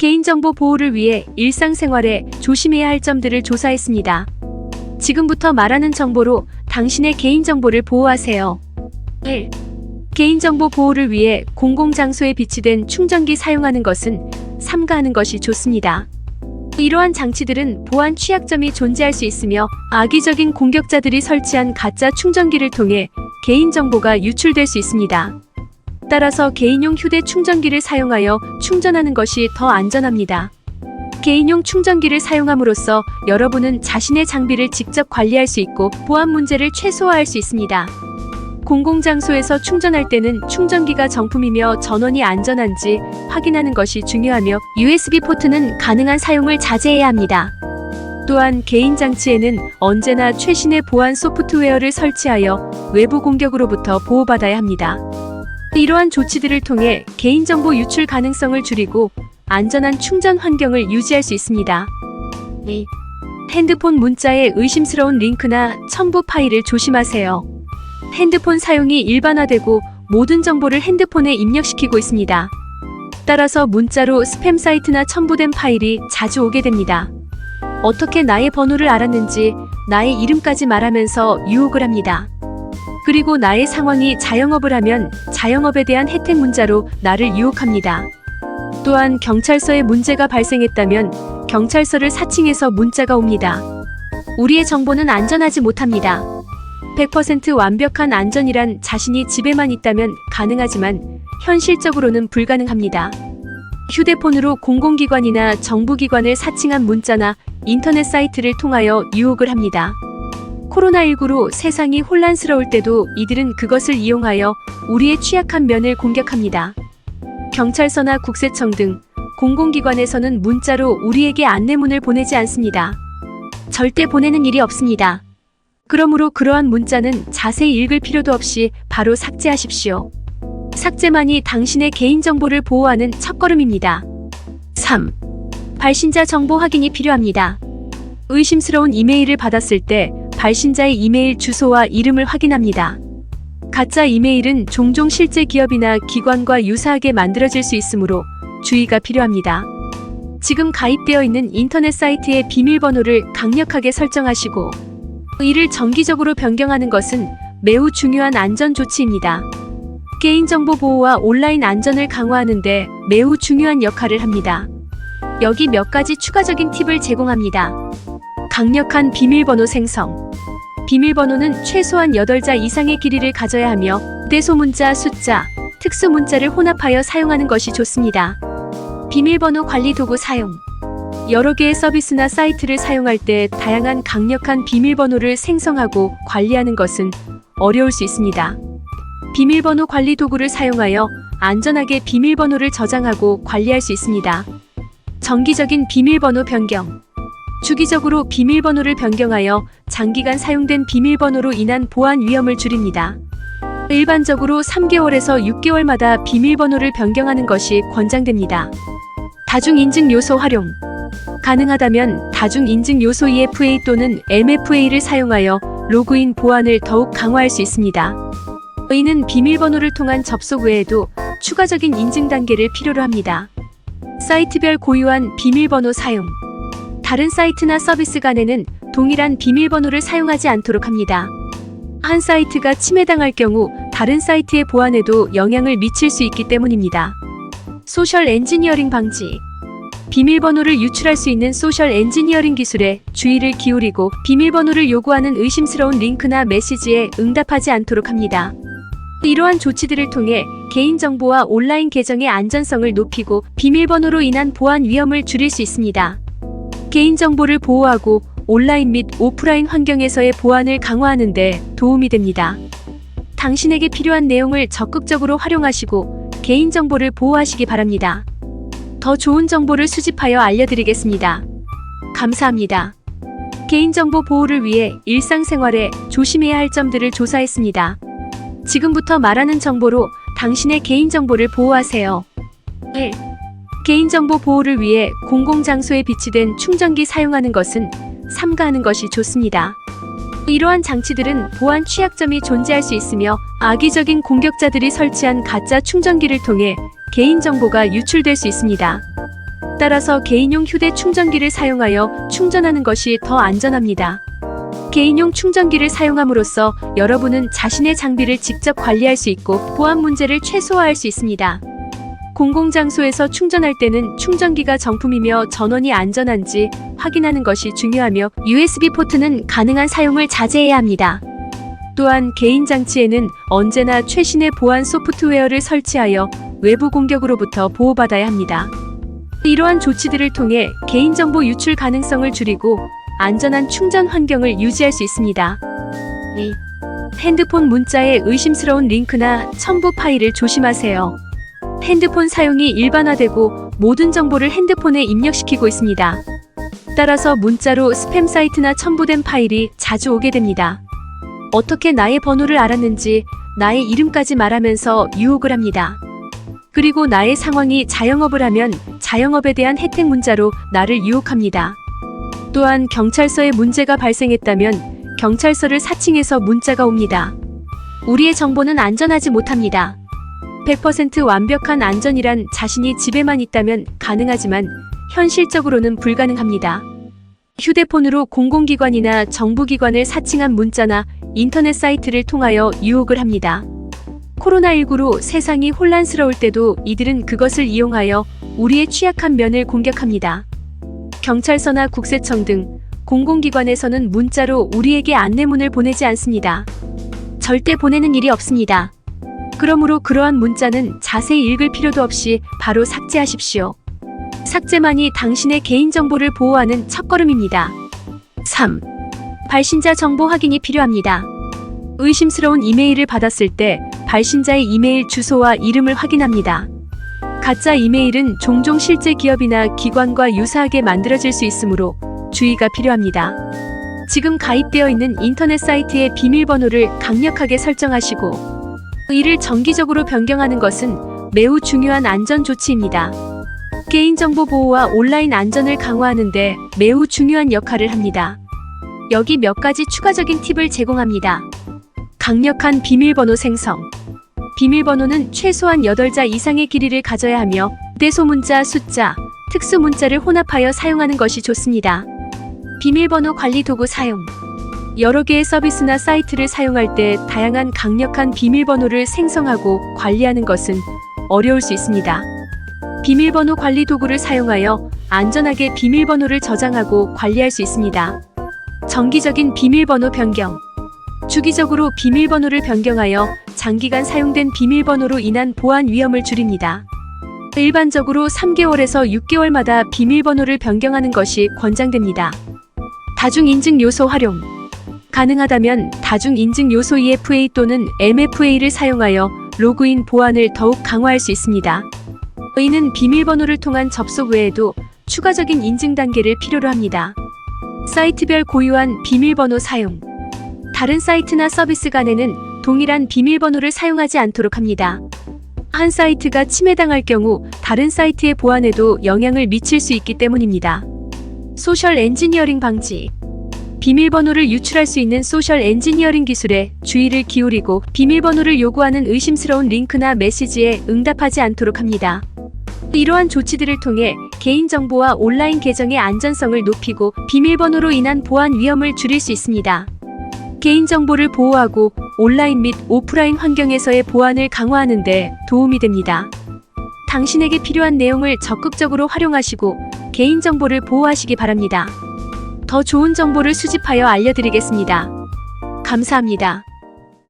개인정보 보호를 위해 일상생활에 조심해야 할 점들을 조사했습니다. 지금부터 말하는 정보로 당신의 개인정보를 보호하세요. 1. 개인정보 보호를 위해 공공장소에 비치된 충전기 사용하는 것은 삼가하는 것이 좋습니다. 이러한 장치들은 보안 취약점이 존재할 수 있으며 악의적인 공격자들이 설치한 가짜 충전기를 통해 개인정보가 유출될 수 있습니다. 따라서 개인용 휴대 충전기를 사용하여 충전하는 것이 더 안전합니다. 개인용 충전기를 사용함으로써 여러분은 자신의 장비를 직접 관리할 수 있고 보안 문제를 최소화할 수 있습니다. 공공장소에서 충전할 때는 충전기가 정품이며 전원이 안전한지 확인하는 것이 중요하며 USB 포트는 가능한 사용을 자제해야 합니다. 또한 개인 장치에는 언제나 최신의 보안 소프트웨어를 설치하여 외부 공격으로부터 보호받아야 합니다. 이러한 조치들을 통해 개인정보 유출 가능성을 줄이고 안전한 충전 환경을 유지할 수 있습니다. 2. 핸드폰 문자에 의심스러운 링크나 첨부 파일을 조심하세요. 핸드폰 사용이 일반화되고 모든 정보를 핸드폰에 입력시키고 있습니다. 따라서 문자로 스팸 사이트나 첨부된 파일이 자주 오게 됩니다. 어떻게 나의 번호를 알았는지 나의 이름까지 말하면서 유혹을 합니다. 그리고 나의 상황이 자영업을 하면 자영업에 대한 혜택 문자로 나를 유혹합니다. 또한 경찰서에 문제가 발생했다면 경찰서를 사칭해서 문자가 옵니다. 우리의 정보는 안전하지 못합니다. 100% 완벽한 안전이란 자신이 집에만 있다면 가능하지만 현실적으로는 불가능합니다. 휴대폰으로 공공기관이나 정부기관을 사칭한 문자나 인터넷 사이트를 통하여 유혹을 합니다. 코로나19로 세상이 혼란스러울 때도 이들은 그것을 이용하여 우리의 취약한 면을 공격합니다. 경찰서나 국세청 등 공공기관에서는 문자로 우리에게 안내문을 보내지 않습니다. 절대 보내는 일이 없습니다. 그러므로 그러한 문자는 자세히 읽을 필요도 없이 바로 삭제하십시오. 삭제만이 당신의 개인정보를 보호하는 첫걸음입니다. 3. 발신자 정보 확인이 필요합니다. 의심스러운 이메일을 받았을 때 발신자의 이메일 주소와 이름을 확인합니다. 가짜 이메일은 종종 실제 기업이나 기관과 유사하게 만들어질 수 있으므로 주의가 필요합니다. 지금 가입되어 있는 인터넷 사이트의 비밀번호를 강력하게 설정하시고 이를 정기적으로 변경하는 것은 매우 중요한 안전 조치입니다. 개인정보 보호와 온라인 안전을 강화하는 데 매우 중요한 역할을 합니다. 여기 몇 가지 추가적인 팁을 제공합니다. 강력한 비밀번호 생성. 비밀번호는 최소한 8자 이상의 길이를 가져야 하며 대소문자, 숫자, 특수문자를 혼합하여 사용하는 것이 좋습니다. 비밀번호 관리 도구 사용. 여러 개의 서비스나 사이트를 사용할 때 다양한 강력한 비밀번호를 생성하고 관리하는 것은 어려울 수 있습니다. 비밀번호 관리 도구를 사용하여 안전하게 비밀번호를 저장하고 관리할 수 있습니다. 정기적인 비밀번호 변경. 주기적으로 비밀번호를 변경하여 장기간 사용된 비밀번호로 인한 보안 위험을 줄입니다. 일반적으로 3개월에서 6개월마다 비밀번호를 변경하는 것이 권장됩니다. 다중인증 요소 활용. 가능하다면 다중인증 요소 EFA 또는 MFA를 사용하여 로그인 보안을 더욱 강화할 수 있습니다. 이는 비밀번호를 통한 접속 외에도 추가적인 인증 단계를 필요로 합니다. 사이트별 고유한 비밀번호 사용. 다른 사이트나 서비스 간에는 동일한 비밀번호를 사용하지 않도록 합니다. 한 사이트가 침해당할 경우 다른 사이트의 보안에도 영향을 미칠 수 있기 때문입니다. 소셜 엔지니어링 방지. 비밀번호를 유출할 수 있는 소셜 엔지니어링 기술에 주의를 기울이고 비밀번호를 요구하는 의심스러운 링크나 메시지에 응답하지 않도록 합니다. 이러한 조치들을 통해 개인정보와 온라인 계정의 안전성을 높이고 비밀번호로 인한 보안 위험을 줄일 수 있습니다. 개인정보를 보호하고 온라인 및 오프라인 환경에서의 보안을 강화하는 데 도움이 됩니다. 당신에게 필요한 내용을 적극적으로 활용하시고 개인정보를 보호하시기 바랍니다. 더 좋은 정보를 수집하여 알려드리겠습니다. 감사합니다. 개인정보 보호를 위해 일상생활에 조심해야 할 점들을 조사했습니다. 지금부터 말하는 정보로 당신의 개인정보를 보호하세요. 1. 개인정보 보호를 위해 공공장소에 비치된 충전기 사용하는 것은 삼가하는 것이 좋습니다. 이러한 장치들은 보안 취약점이 존재할 수 있으며 악의적인 공격자들이 설치한 가짜 충전기를 통해 개인정보가 유출될 수 있습니다. 따라서 개인용 휴대 충전기를 사용하여 충전하는 것이 더 안전합니다. 개인용 충전기를 사용함으로써 여러분은 자신의 장비를 직접 관리할 수 있고 보안 문제를 최소화할 수 있습니다. 공공장소에서 충전할 때는 충전기가 정품이며 전원이 안전한지 확인하는 것이 중요하며 USB 포트는 가능한 사용을 자제해야 합니다. 또한 개인 장치에는 언제나 최신의 보안 소프트웨어를 설치하여 외부 공격으로부터 보호받아야 합니다. 이러한 조치들을 통해 개인정보 유출 가능성을 줄이고 안전한 충전 환경을 유지할 수 있습니다. 2. 핸드폰 문자에 의심스러운 링크나 첨부 파일을 조심하세요. 핸드폰 사용이 일반화되고 모든 정보를 핸드폰에 입력시키고 있습니다. 따라서 문자로 스팸 사이트나 첨부된 파일이 자주 오게 됩니다. 어떻게 나의 번호를 알았는지 나의 이름까지 말하면서 유혹을 합니다. 그리고 나의 상황이 자영업을 하면 자영업에 대한 혜택 문자로 나를 유혹합니다. 또한 경찰서에 문제가 발생했다면 경찰서를 사칭해서 문자가 옵니다. 우리의 정보는 안전하지 못합니다. 100% 완벽한 안전이란 자신이 집에만 있다면 가능하지만 현실적으로는 불가능합니다. 휴대폰으로 공공기관이나 정부기관을 사칭한 문자나 인터넷 사이트를 통하여 유혹을 합니다. 코로나19로 세상이 혼란스러울 때도 이들은 그것을 이용하여 우리의 취약한 면을 공격합니다. 경찰서나 국세청 등 공공기관에서는 문자로 우리에게 안내문을 보내지 않습니다. 절대 보내는 일이 없습니다. 그러므로 그러한 문자는 자세히 읽을 필요도 없이 바로 삭제하십시오. 삭제만이 당신의 개인정보를 보호하는 첫걸음입니다. 3. 발신자 정보 확인이 필요합니다. 의심스러운 이메일을 받았을 때 발신자의 이메일 주소와 이름을 확인합니다. 가짜 이메일은 종종 실제 기업이나 기관과 유사하게 만들어질 수 있으므로 주의가 필요합니다. 지금 가입되어 있는 인터넷 사이트의 비밀번호를 강력하게 설정하시고 이를 정기적으로 변경하는 것은 매우 중요한 안전 조치입니다. 개인정보 보호와 온라인 안전을 강화하는 데 매우 중요한 역할을 합니다. 여기 몇 가지 추가적인 팁을 제공합니다. 강력한 비밀번호 생성. 비밀번호는 최소한 8자 이상의 길이를 가져야 하며 대소문자, 숫자, 특수문자를 혼합하여 사용하는 것이 좋습니다. 비밀번호 관리 도구 사용. 여러 개의 서비스나 사이트를 사용할 때 다양한 강력한 비밀번호를 생성하고 관리하는 것은 어려울 수 있습니다. 비밀번호 관리 도구를 사용하여 안전하게 비밀번호를 저장하고 관리할 수 있습니다. 정기적인 비밀번호 변경. 주기적으로 비밀번호를 변경하여 장기간 사용된 비밀번호로 인한 보안 위험을 줄입니다. 일반적으로 3개월에서 6개월마다 비밀번호를 변경하는 것이 권장됩니다. 다중인증 요소 활용. 가능하다면 다중인증 요소 EFA 또는 MFA를 사용하여 로그인 보안을 더욱 강화할 수 있습니다. 이는 비밀번호를 통한 접속 외에도 추가적인 인증 단계를 필요로 합니다. 사이트별 고유한 비밀번호 사용. 다른 사이트나 서비스 간에는 동일한 비밀번호를 사용하지 않도록 합니다. 한 사이트가 침해당할 경우 다른 사이트의 보안에도 영향을 미칠 수 있기 때문입니다. 소셜 엔지니어링 방지. 비밀번호를 유출할 수 있는 소셜 엔지니어링 기술에 주의를 기울이고 비밀번호를 요구하는 의심스러운 링크나 메시지에 응답하지 않도록 합니다. 이러한 조치들을 통해 개인정보와 온라인 계정의 안전성을 높이고 비밀번호로 인한 보안 위험을 줄일 수 있습니다. 개인정보를 보호하고 온라인 및 오프라인 환경에서의 보안을 강화하는 데 도움이 됩니다. 당신에게 필요한 내용을 적극적으로 활용하시고 개인정보를 보호하시기 바랍니다. 더 좋은 정보를 수집하여 알려드리겠습니다. 감사합니다.